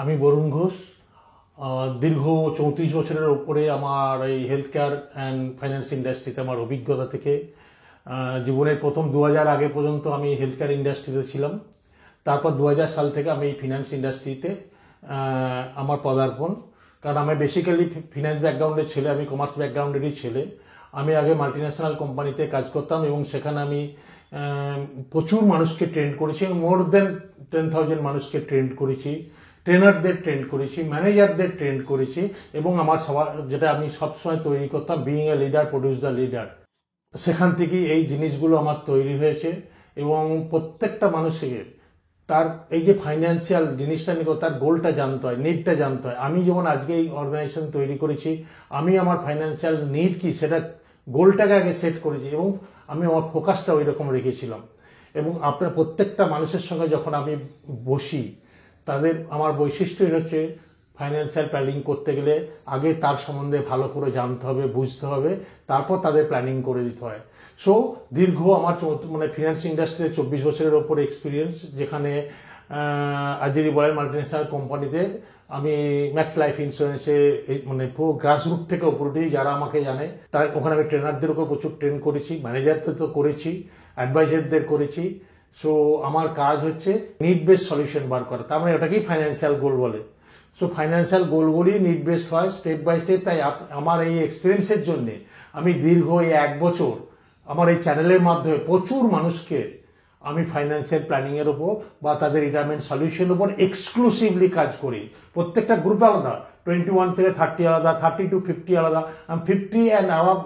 আমি বরুণ ঘোষ। দীর্ঘ 34 বছরের উপরে আমার এই হেলথ কেয়ার অ্যান্ড ফাইন্যান্স ইন্ডাস্ট্রিতে আমার অভিজ্ঞতা থেকে জীবনের প্রথম 2000 আগে পর্যন্ত আমি হেলথ কেয়ার ইন্ডাস্ট্রিতে ছিলাম। তারপর 2000 সাল থেকে আমি এই ফিনান্স ইন্ডাস্ট্রিতে আমার পদার্পণ। কারণ আমি বেসিক্যালি ফিনান্স ব্যাকগ্রাউন্ডের ছেলে, আমি কমার্স ব্যাকগ্রাউন্ডেরই ছেলে। আমি আগে মাল্টিন্যাশনাল কোম্পানিতে কাজ করতাম এবং সেখানে আমি প্রচুর মানুষকে ট্রেন করেছি, মোর দেন 10,000 মানুষকে ট্রেন করেছি, ট্রেনারদের ট্রেন করেছি, ম্যানেজারদের ট্রেন করেছি এবং আমার সবার যেটা আমি সবসময় তৈরি করতাম, being a leader produce the leader, সেখান থেকেই এই জিনিসগুলো আমার তৈরি হয়েছে। এবং প্রত্যেকটা মানুষের তার এই যে ফাইন্যান্সিয়াল জিনিসটা নিয়ে তার গোলটা জানতে হয়, নিডটা জানতে হয়। আমি যেমন আজকে এই অর্গানাইজেশন তৈরি করেছি, আমি আমার ফাইন্যান্সিয়াল নিড কি সেটা গোলটাকে আগে সেট করেছি এবং আমি আমার ফোকাসটা ওই রকম রেখেছিলাম। এবং আপনার প্রত্যেকটা মানুষের সঙ্গে যখন আমি বসি, তাদের আমার বৈশিষ্ট্যই হচ্ছে ফাইন্যান্সিয়াল প্ল্যানিং করতে গেলে আগে তার সম্বন্ধে ভালো করে জানতে হবে, বুঝতে হবে, তারপর তাদের প্ল্যানিং করে দিতে হয়। সো দীর্ঘ আমার ফিনান্স ইন্ডাস্ট্রিতে 24 বছরের ওপর এক্সপিরিয়েন্স, যেখানে আজেরি বলেন মাল্টিন্যাশনাল কোম্পানিতে আমি ম্যাক্স লাইফ ইন্স্যুরেন্সে পুরো গ্রাসরুট থেকে উপরটি যারা আমাকে জানে তার ওখানে আমি ট্রেনারদেরকেও প্রচুর ট্রেন করেছি, ম্যানেজারদের তো করেছি, অ্যাডভাইজারদের করেছি। সো আমার কাজ হচ্ছে নিড বেসড সলিউশন বার করা, তার মানে ওটাকেই ফাইন্যান্সিয়াল গোল বলে। সো ফাইন্যান্সিয়াল গোলগুলি নিড বেসড হয় স্টেপ বাই স্টেপ। তাই আমার এই এক্সপিরিয়েন্সের জন্যে আমি দীর্ঘ এই 1 বছর আমার এই চ্যানেলের মাধ্যমে প্রচুর মানুষকে আমি ফাইন্যান্সিয়াল প্ল্যানিং এর উপর বা তাদের রিটায়ারমেন্ট সলিউশনের উপর এক্সক্লুসিভলি কাজ করি। প্রত্যেকটা গ্রুপ আলাদা, 21 থেকে 30 আলাদা, 30 to 50 আলাদা, 50 অ্যান্ড অ্যাবাভ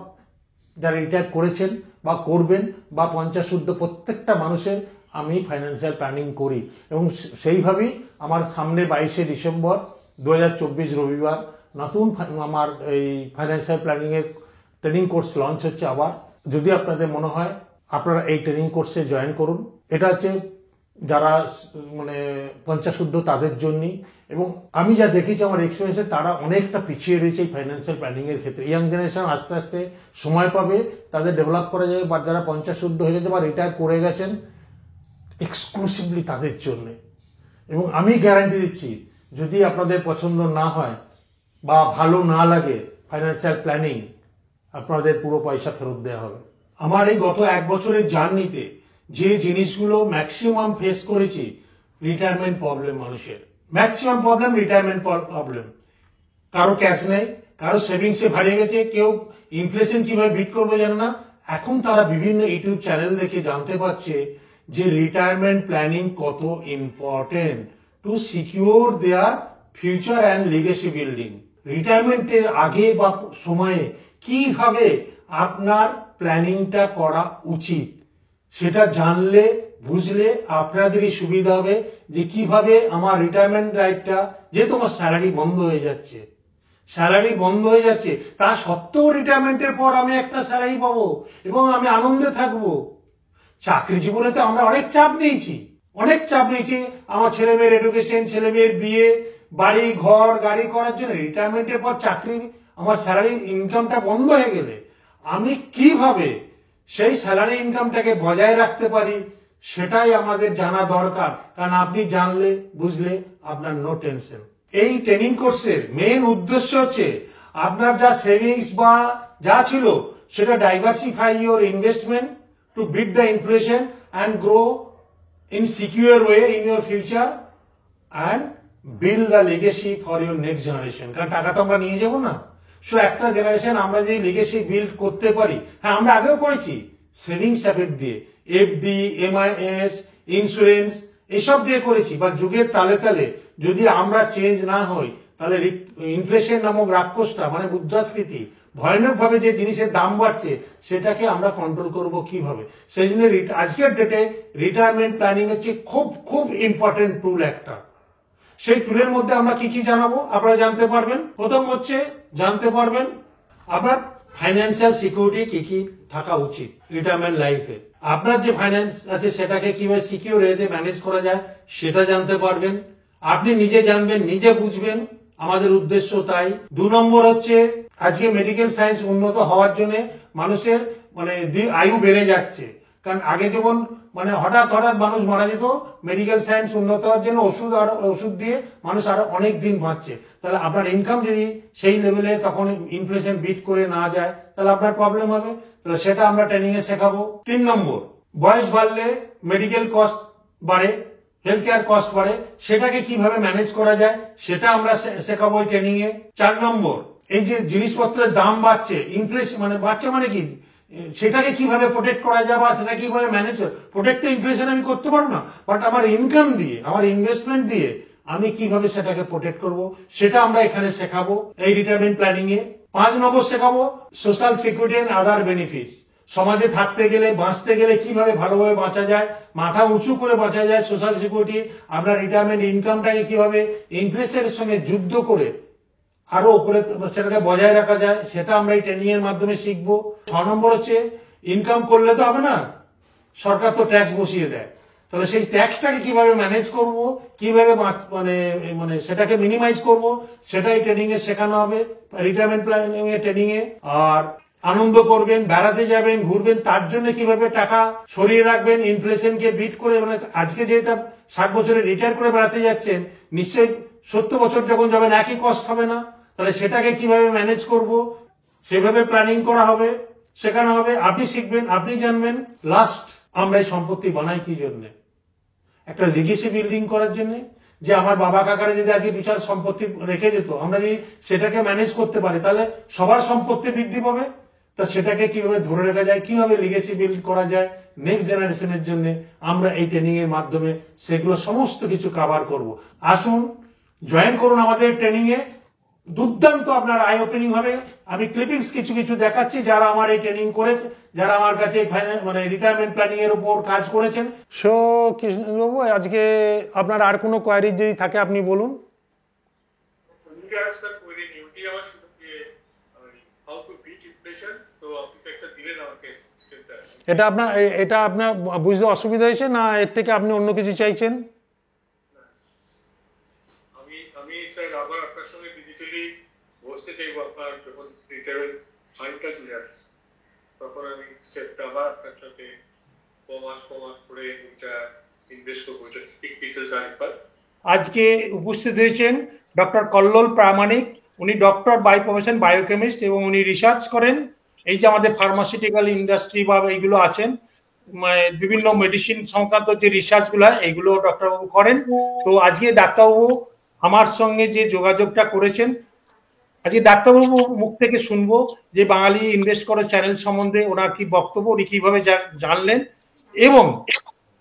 যারা রিটায়ার করেছেন বা করবেন বা 50 ঊর্ধ্ব প্রত্যেকটা মানুষের আমি ফাইন্যান্সিয়াল প্ল্যানিং করি। এবং সেইভাবেই আমার সামনে 22শে ডিসেম্বর 2024 রবিবার নতুন আমার এই ফাইন্যান্সিয়াল প্ল্যানিং এর ট্রেনিং কোর্স লঞ্চ হচ্ছে আবার। যদি আপনাদের মনে হয় আপনারা এই ট্রেনিং কোর্সে জয়েন করুন। এটা হচ্ছে যারা 50 ঊর্ধ্ব তাদের জন্যই। এবং আমি যা দেখেছি আমার এক্সপিরিয়েন্সে তারা অনেকটা পিছিয়ে রয়েছে এই ফাইন্যান্সিয়াল প্ল্যানিং এর ক্ষেত্রে। ইয়াং জেনারেশন আস্তে আস্তে সময় পাবে, তাদের ডেভেলপ করা যাবে। বা যারা 50 ঊর্ধ্ব হয়ে গেছে বা রিটায়ার করে গেছেন, এক্সক্লুসিভলি তাদের জন্য। এবং আমি গ্যারান্টি দিচ্ছি, যদি আপনাদের পছন্দ না হয় বা ভালো না লাগে ফাইন্যান্সিয়াল প্ল্যানিং, আপনাদের পুরো পয়সা ফেরত দেওয়া হবে। আমার এই গত 1 বছরের জার্নিতে যে জিনিসগুলো ম্যাক্সিমাম ফেস করেছি, রিটায়ারমেন্ট প্রবলেম, মানুষের ম্যাক্সিমাম প্রবলেম রিটায়ারমেন্ট প্রবলেম। কারো ক্যাশ নেই, কারো সেভিংসে হারিয়ে গেছে, কেউ ইনফ্লেশন কিভাবে বিট করবে জানে না। এখন তারা বিভিন্ন ইউটিউব চ্যানেল দেখে জানতে পারছে যে রিটায়ারমেন্ট প্ল্যানিং কত important to secure there future and legacy building. রিটায়ারমেন্টের আগে বা সময়ে কিভাবে আপনার প্ল্যানিংটা করা উচিত, সেটা জানলে বুঝলে আপনাদেরই সুবিধা হবে যে কিভাবে আমার রিটায়ারমেন্ট লাইফটা, যেহেতু আমার স্যালারি বন্ধ হয়ে যাচ্ছে, তা সত্ত্বেও রিটায়ারমেন্টের পর আমি একটা স্যালারি পাবো এবং আমি আনন্দে থাকবো। চাকরি জীবনে তো আমরা অনেক চাপ নিয়েছি, আমার ছেলে মেয়ের এডুকেশন, ছেলে মেয়ের বিয়ে, বাড়ি ঘর গাড়ি করার জন্য। রিটায়ারমেন্টের পর চাকরি, আমার স্যালারি ইনকামটা বন্ধ হয়ে গেলে আমি কিভাবে সেই স্যালারি ইনকামটাকে বজায় রাখতে পারি, সেটাই আমাদের জানা দরকার। কারণ আপনি জানলে বুঝলে আপনার নো টেনশন। এই ট্রেনিং কোর্সের মেন উদ্দেশ্য হচ্ছে আপনার যা সেভিংস বা যা ছিল সেটা diversify your investment to beat the inflation and grow in secure way in your future and build the legacy for your next generation. কারণ টাকা তো আমরা নিয়ে যাবো না। সো একটা জেনারেশন আমরা যদি লিগেসি বিল্ড করতে পারি, হ্যাঁ আমরা আগেও করেছি সেভিংস অ্যাপেট দিয়ে, এফডি, এমআইএস, ইন্স্যুরেন্স এসব দিয়ে করেছি। বা যুগের তালে তালে যদি আমরা চেঞ্জ না হই, তাহলে ইনফ্লেশন নামক রাক্ষসটা মুদ্রাস্ফীতি ভয়ানক ভাবে যে জিনিসের দাম বাড়ছে, সেটাকে আমরা কন্ট্রোল করব কিভাবে। সেই জন্য আজকের ডেটে রিটায়ারমেন্ট প্ল্যানিং হচ্ছে খুব খুব ইম্পর্টেন্ট টুল একটা। সেই টুলের মধ্যে আমরা কি কি জানাবো আপনারা জানতে পারবেন। প্রথম হচ্ছে জানতে পারবেন আপনার ফাইন্যান্সিয়াল সিকিউরিটি কি কি থাকা উচিত রিটায়ারমেন্ট লাইফে। আপনার যে ফাইন্যান্স আছে সেটাকে কিভাবে সিকিউর ওয়েতে ম্যানেজ করা যায় সেটা জানতে পারবেন। আপনি নিজে জানবেন, নিজে বুঝবেন, আমাদের উদ্দেশ্য তাই। 2 নম্বর হচ্ছে আজকে মেডিকেল সায়েন্স উন্নত হওয়ার জন্য মানুষের আয়ু বেড়ে যাচ্ছে। কারণ আগে যেমন মানে হঠাৎ হঠাৎ মানুষ মারা যেত, মেডিকেল সায়েন্স উন্নত হওয়ার জন্য ওষুধ দিয়ে মানুষ আরো অনেক দিন বাঁচছে। তাহলে আপনার ইনকাম যদি সেই লেভেলে তখন ইনফ্লেশন বিট করে না যায় তাহলে আপনার প্রবলেম হবে। তাহলে সেটা আমরা ট্রেনিং এ শেখাবো। 3 নম্বর, বয়স বাড়লে মেডিকেল কস্ট বাড়ে, হেলথ কেয়ার কস্ট বাড়ে, সেটাকে কিভাবে ম্যানেজ করা যায় সেটা আমরা শেখাবো এই ট্রেনিং এ। 4 নম্বর, এই যে জিনিসপত্রের দাম বাড়ছে, ইনফ্লেশন মানে বাড়ছে মানে কি, সেটাকে কিভাবে প্রোটেক্ট করা যায় বা সেটা কিভাবে ম্যানেজ, প্রোটেক্ট তো ইনফ্লেশন আমি করতে পারবো না, বাট আমার ইনকাম দিয়ে, আমার ইনভেস্টমেন্ট দিয়ে আমি কিভাবে সেটাকে প্রোটেক্ট করব সেটা আমরা এখানে শেখাবো এই রিটায়ারমেন্ট প্ল্যানিং এ। 5 নম্বর শেখাবো social security and other benefit. সমাজে থাকতে গেলে, বাঁচতে গেলে কিভাবে ভালোভাবে বাঁচা যায়, মাথা উঁচু করে বাঁচা যায়, সোশ্যাল সিকিউরিটি, আপনার রিটায়ারমেন্ট ইনকামটাকে কিভাবে ইনফ্লেশনের সঙ্গে যুদ্ধ করে আরো উপরে সেটাকে বজায় রাখা যায়, সেটা আমরা এই ট্রেনিং এর মাধ্যমে শিখবো। 6 নম্বর হচ্ছে, ইনকাম করলে তো হবে না, সরকার তো ট্যাক্স বসিয়ে দেয়, তাহলে সেই ট্যাক্সটাকে কিভাবে ম্যানেজ করব, কিভাবে মানে মানে সেটাকে মিনিমাইজ করব, সেটাই ট্রেনিং এ শেখানো হবে রিটায়ারমেন্ট প্ল্যানিং এর ট্রেনিং এ। আর আনন্দ করবেন, বেড়াতে যাবেন, ঘুরবেন, তার জন্য কিভাবে টাকা সরিয়ে রাখবেন ইনফ্লেশনকে বিট করে। মানে আজকে যেটা 60 বছরে রিটায়ার করে বেড়াতে যাচ্ছেন, নিশ্চয়ই 70 বছর যখন যাবেন একই কষ্ট হবে না, তাহলে সেটাকে কিভাবে ম্যানেজ করব সেভাবে প্ল্যানিং করা হবে, শেখানো হবে, আপনি শিখবেন, আপনি জানবেন। লাস্ট, আমরা এই সম্পত্তি বানাই কি জন্য? একটা লিগেসি বিল্ডিং করার জন্য, যে আমার বাবা কাকারা যদি আজকে বিশাল সম্পত্তি রেখে যেত, আমরা যদি সেটাকে ম্যানেজ করতে পারি তাহলে সবার সম্পত্তি বৃদ্ধি পাবে। তা সেটাকে কিভাবে ধরে রাখা যায়, কিভাবে লিগেসি বিল্ড করা যায় নেক্সট জেনারেশনের জন্য, আমরা এই ট্রেনিং এর মাধ্যমে সেগুলো সমস্ত কিছু কভার করব। আসুন, জয়েন করুন আমাদের ট্রেনিং এ, দুর্দান্ত আপনার আই ওপেনিং হবে। আমি ক্লিপিংস কিছু কিছু দেখাচ্ছি যারা আমার এই ট্রেনিং করেছে, যারা আমার কাছে মানে রিটায়ারমেন্ট প্ল্যানিং এর উপর কাজ করেছেন। সো কৃষ্ণবাবু, আজকে আপনার আর কোনো কোয়ারি যদি থাকে আপনি বলুন। এটা আপনার বুঝতে অসুবিধা হয়েছে না, এর থেকে আপনি অন্য কিছু চাইছেন? আমি স্যার আবার আপনার সঙ্গে ডিজিটালি বসতে চাইবো, আপনার যখন রিটায়ারমেন্ট ফান্ডটা চলে আসে তখন আমি স্টেপটা আবার আপনার সাথে কমাস করে এটা ইনভেস্ট করবো, ঠিক ডিটেলস আরেকবার। আজকে উপস্থিত হয়েছেন ডক্টর কল্লোল প্রামাণিক। উনি ডক্টর বাই প্রফেশন বায়োকেমিস্ট এবং উনি রিসার্চ করেন এই যে আমাদের ফার্মাসিউটিক্যাল ইন্ডাস্ট্রি বা এইগুলো আছেন, মানে বিভিন্ন মেডিসিন সংক্রান্ত যে রিসার্চ গুলো এইগুলো ডক্টরবাবু করেন। তো আজকে ডাক্তারবাবু আমার সঙ্গে যে যোগাযোগটা করেছেন, আজকে ডাক্তারবাবু মুখ থেকে শুনবো যে বাঙালি ইনভেস্ট করে চ্যানেল সম্বন্ধে ওনার কি বক্তব্য, উনি কিভাবে জানলেন, এবং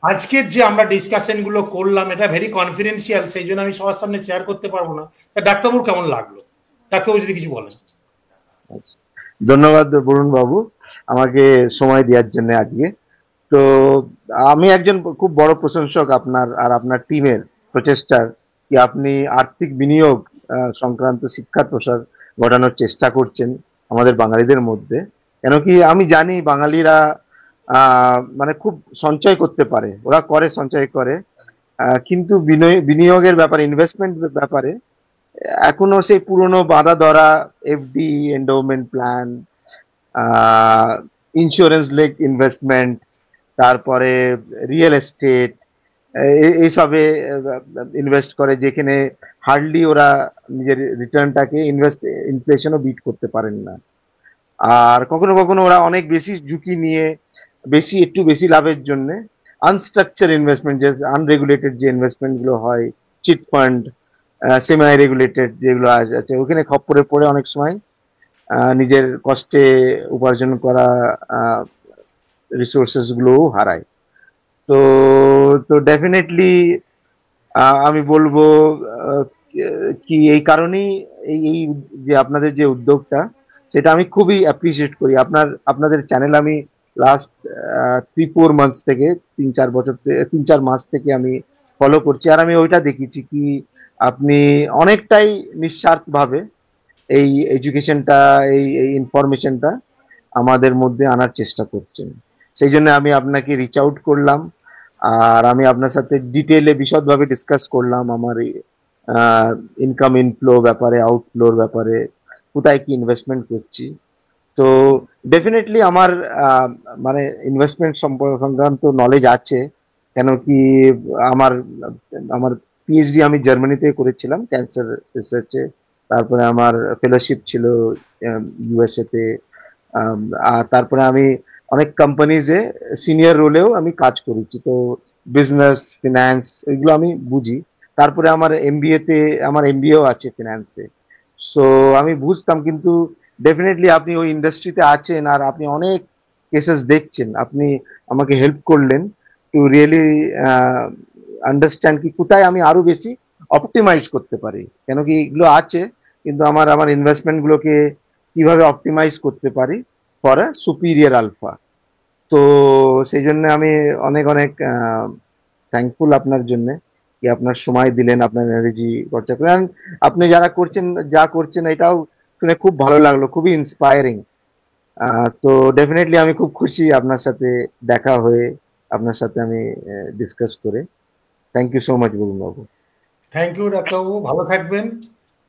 আজকের যে আমরা ডিসকাশন গুলো করলাম এটা ভেরি কনফিডেন্সিয়াল, সেই জন্য আমি সবার সামনে শেয়ার করতে পারবো না। ডাক্তারবাবুর কেমন লাগলো? ডাক্তারবাবু যদি কিছু বলেন। ধন্যবাদ বরুণ বাবু আমাকে সময় দেওয়ার জন্য আজকে। তো আমি একজন খুব বড় প্রশংসক আপনার আর আপনার টিমের প্রচেষ্টার, কি আপনি আর্থিক বিনিয়োগ সংক্রান্ত শিক্ষার প্রসার ঘটানোর চেষ্টা করছেন আমাদের বাঙালিদের মধ্যে। কেন কি আমি জানি বাঙালিরা মানে খুব সঞ্চয় করতে পারে, ওরা করে, সঞ্চয় করে, কিন্তু বিনিয়োগের ব্যাপারে, ইনভেস্টমেন্ট ব্যাপারে এখনো সেই পুরনো বাঁধা ধরা FD, endowment plan, insurance link investment, তারপরে রিয়েল এস্টেট, এইসবে ইনভেস্ট করে, যেখানে হার্ডলি ওরা নিজের রিটার্নটাকে ইনফ্লেশনও বিট করতে পারেন না। আর কখনো কখনো ওরা অনেক বেশি ঝুঁকি নিয়ে একটু বেশি লাভের জন্য আনস্ট্রাকচার ইনভেস্টমেন্ট, যে আনরেগুলেটেড যে ইনভেস্টমেন্ট গুলো হয়, চিট ফান্ড, সেমি রেগুলেটেড যেগুলো আছে, ওখানে খপ্পরে পড়ে অনেক সময় নিজের কষ্টে উপার্জন করা রিসোর্সেস গুলোও হারায়। তো তো ডেফিনেটলি আমি বলবো কি এই কারণেই এই যে আপনাদের যে উদ্যোগটা, সেটা আমি খুবই অ্যাপ্রিসিয়েট করি। আপনাদের চ্যানেল আমি লাস্ট 3-4 মান্থস থেকে, 3-4 মাস থেকে আমি ফলো করছি। আর আমি ওইটা দেখেছি কি আপনি অনেকটাই নিঃস্বার্থ ভাবে এই এডুকেশনটা, এই ইনফরমেশনটা আমাদের মধ্যে আনার চেষ্টা করছেন। সেই জন্য আমি আপনাকে রিচ আউট করলাম, আর আমি আপনার সাথে ডিটেলে বিশদভাবে ডিসকাস করলাম আমার ইনকাম ইনফ্লো ব্যাপারে, আউটফ্লোর ব্যাপারে, কোথায় কি ইনভেস্টমেন্ট করছি। তো ডেফিনেটলি আমার আহ, মানে ইনভেস্টমেন্ট সংক্রান্ত নলেজ আছে। কেন কি আমার আমার পিএইচডি আমি জার্মানিতে করেছিলাম ক্যান্সার রিসার্চে। তারপরে আমার ফেলোশিপ ছিল ইউএসএ তে। আর তারপরে আমি অনেক কোম্পানিজে সিনিয়র রোলেও আমি কাজ করেছি। তো বিজনেস ফিনান্স এগুলো আমি বুঝি। তারপরে আমার এমবিএ তে আমার এমবিএও আছে ফিনান্সে। সো আমি বুঝতাম, কিন্তু ডেফিনেটলি আপনি ওই ইন্ডাস্ট্রিতে আছেন আর আপনি অনেক কেসেস দেখছেন, আপনি আমাকে হেল্প করলেন টু রিয়েলি আন্ডারস্ট্যান্ড কি কোথায় আমি আরো বেশি অপটিমাইজ করতে পারি। কেন কি এগুলো আছে, কিন্তু আমার আমার ইনভেস্টমেন্ট গুলোকে কিভাবে অপটিমাইজ করতে পারি ফর আ সুপিরিয়র আলফা। তো সেই জন্য আমি অনেক অনেক থ্যাঙ্কফুল আপনার জন্য কি আপনার সময় দিলেন, আপনার এনার্জি খরচা করেন। আপনি যারা করছেন যা করছেন এটাও শুনে খুব ভালো লাগলো, খুবই ইন্সপায়ারিং। তো ডেফিনেটলি আমি খুব খুশি আপনার সাথে দেখা হয়ে, আপনার সাথে আমি ডিসকাস করে। Thank you so much Barun babu. Thank you ডাক্তারবাবু, ভালো থাকবেন।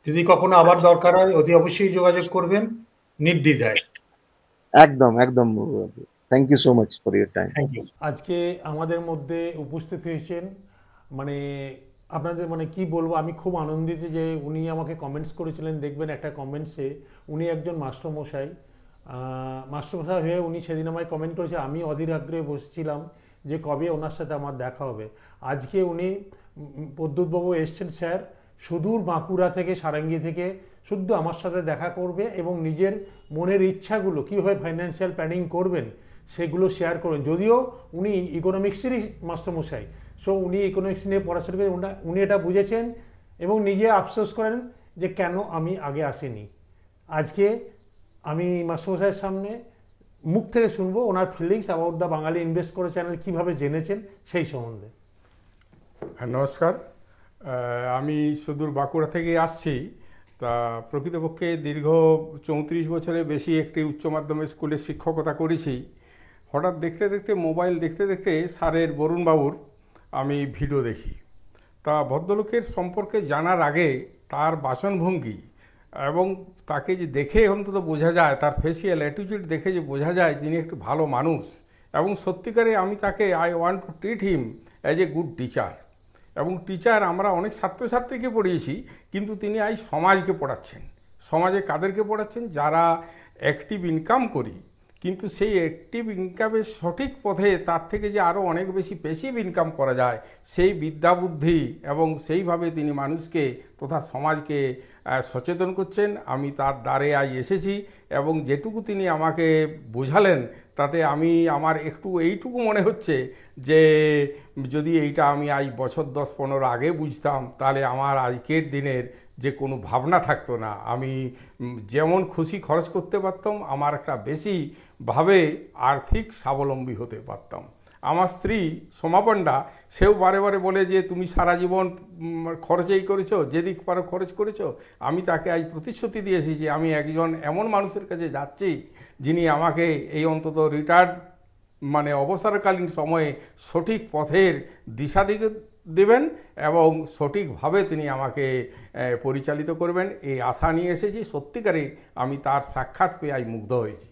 যদি কখনো আবার দরকার হয় অতি অবশ্যই যোগাযোগ করবেন নির্দ্বিধায়। একদম একদম Varun babu. Thank you so much for your time. Thank you. আজকে আমাদের মধ্যে উপস্থিত হয়েছেন, মানে আপনাদের মানে কি বলবো, আমি খুব আনন্দিত যে উনি আমাকে কমেন্টস করেছিলেন। দেখবেন একটা কমেন্টসে উনি একজন মাস্টারমশাই, মাস্টারমশাই হয়ে উনি সেদিন আমায় কমেন্ট করেছে। আমি অধীর আগ্রহে বসেছিলাম যে কবে ওনার সাথে আমার দেখা হবে। আজকে উনি প্রদ্যুৎবাবু এসছেন স্যার সুদূর বাঁকুড়া থেকে, সারাঙ্গি থেকে শুদ্ধ আমার সাথে দেখা করবে এবং নিজের মনের ইচ্ছাগুলো কীভাবে ফাইন্যান্সিয়াল প্ল্যানিং করবেন সেগুলো শেয়ার করবেন। যদিও উনি ইকোনমিক্সেরই মাস্টারমশাই, সো উনি ইকোনমিক্স নিয়ে পড়াশোনা করে উনি এটা বুঝেছেন এবং নিজে আফসোস করেন যে কেন আমি আগে আসিনি। আজকে আমি মাস্টারমশাইয়ের সামনে মুখ থেকে শুনবো ওনার feelings about the Bangali invest করে চ্যানেল, কীভাবে জেনেছেন সেই সম্বন্ধে। নমস্কার। আমি সুদূর বাঁকুড়া থেকে আসছি। তা প্রকৃতপক্ষে দীর্ঘ 34 বছরের বেশি একটি উচ্চ মাধ্যমিক স্কুলে শিক্ষকতা করেছি। হঠাৎ দেখতে দেখতে মোবাইল দেখতে দেখতে স্যারের বরুণবাবুর আমি ভিডিও দেখি। তা ভদ্রলোকের সম্পর্কে জানার আগে তার বাচনভঙ্গি এবং তাকে যে দেখে অন্তত বোঝা যায়, তার ফেসিয়াল অ্যাটিটিউড দেখে যে বোঝা যায় তিনি একটু ভালো মানুষ, এবং সত্যিকারে আমি তাকে I want to treat him as a good teacher. এবং টিচার আমরা অনেক ছাত্রছাত্রীকে পড়িয়েছি, কিন্তু তিনি আজ সমাজকে পড়াচ্ছেন। সমাজে কাদেরকে পড়াচ্ছেন? যারা অ্যাক্টিভ ইনকাম করি, কিন্তু সেই অ্যাক্টিভ ইনকামের সঠিক পথে তার থেকে যে আরও অনেক বেশি প্যাসিভ ইনকাম করা যায় সেই বিদ্যা বুদ্ধি এবং সেইভাবে তিনি মানুষকে তথা সমাজকে সচেতন করছেন। আমি তার দ্বারে আজ এসেছি এবং যেটুকু তিনি আমাকে বোঝালেন তাতে আমার একটু এইটুকু মনে হচ্ছে যে যদি এইটা আমি আজ বছর 10-15 আগে বুঝতাম তাহলে আমার আজকের দিনের যে কোনো ভাবনা থাকতো না। আমি যেমন খুশি খরচ করতে পারতাম, আমার একটা বেশি ভাবে আর্থিক স্বাবলম্বী হতে পারতাম। আমার স্ত্রী সোমা পণ্ডা, সেও বারে বারে বলে যে তুমি সারা জীবন খরচেই করেছো, যেদিক পারো খরচ করেছো। আমি তাকে আজ প্রতিশ্রুতি দিয়েছি যে আমি একজন এমন মানুষের কাছে যাচ্ছি যিনি আমাকে এই অন্তত রিটায়ার্ড মানে অবসরকালীন সময়ে সঠিক পথের দিশা দিকে দেবেন এবং সঠিকভাবে তিনি আমাকে পরিচালিত করবেন, এই আশা নিয়ে এসেছি। সত্যিকারে আমি তার সাক্ষাৎ পেয়ে আজ মুগ্ধ হয়েছি।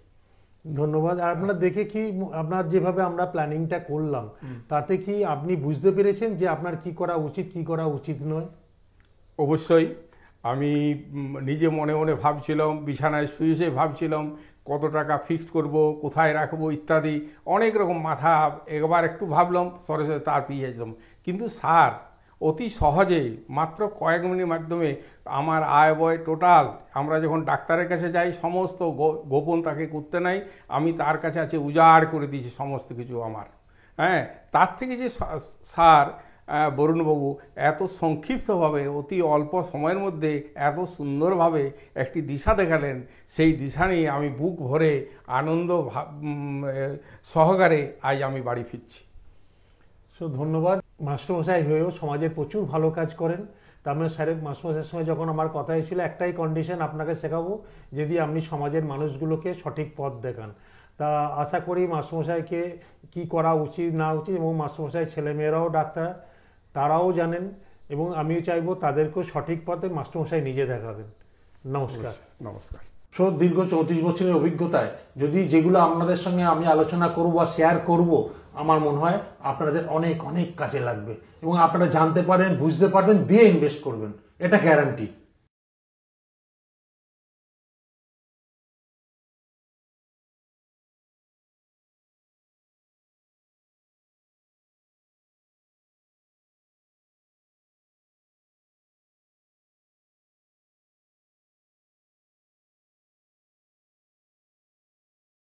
ধন্যবাদ। আর আপনার দেখে কি, আপনার যেভাবে আমরা প্ল্যানিংটা করলাম তাতে কি আপনি বুঝতে পেরেছেন যে আপনার কি করা উচিত কি করা উচিত নয়? অবশ্যই। আমি নিজে মনে মনে ভাবছিলাম, বিছানায় শুয়ে শুয়ে ভাবছিলাম কত টাকা ফিক্সড করব, কোথায় রাখবো ইত্যাদি অনেক রকম মাথা। একবার একটু ভাবলাম, সরে সরে তার পেয়ে যেতাম। কিন্তু স্যার অতি সহজে মাত্র কয়েক মিনিটের মাধ্যমে আমার আয় ব্যয় টোটাল, আমরা যখন ডাক্তারের কাছে যাই সমস্ত গোপন তাকে করতে নাই, আমি তার কাছে আছে উজাড় করে দিয়েছি সমস্ত কিছু আমার। হ্যাঁ, তার থেকে যে স্যার বরুণবাবু এত সংক্ষিপ্তভাবে অতি অল্প সময়ের মধ্যে এত সুন্দরভাবে একটি দিশা দেখালেন, সেই দিশা নিয়ে আমি বুক ভরে আনন্দ সহকারে আজ আমি বাড়ি ফিরছি। সো ধন্যবাদ। মাস্টারমশাই হয়েও সমাজের প্রচুর ভালো কাজ করেন। তার মানে স্যারের মাস্টারমশাইয়ের সঙ্গে যখন আমার কথা হয়েছিল একটাই কন্ডিশন আপনাকে শেখাবো, যদি আপনি সমাজের মানুষগুলোকে সঠিক পথ দেখান। তা আশা করি মাস্টারমশাইকে কি করা উচিত না উচিত, এবং মাস্টারমশাই ছেলেমেয়েরাও ডাক্তার, তারাও জানেন, এবং আমিও চাইবো তাদেরকেও সঠিক পথে মাস্টারমশাই নিজে দেখাবেন। নমস্কার। নমস্কার। সো দীর্ঘ 34 বছরের অভিজ্ঞতায় যদি যেগুলো আপনাদের সঙ্গে আমি আলোচনা করব বা শেয়ার করব, আমার মনে হয় আপনাদের অনেক অনেক কাজে লাগবে এবং আপনারা জানতে পারেন, বুঝতে পারবেন, দিয়ে ইনভেস্ট করবেন, এটা গ্যারান্টি।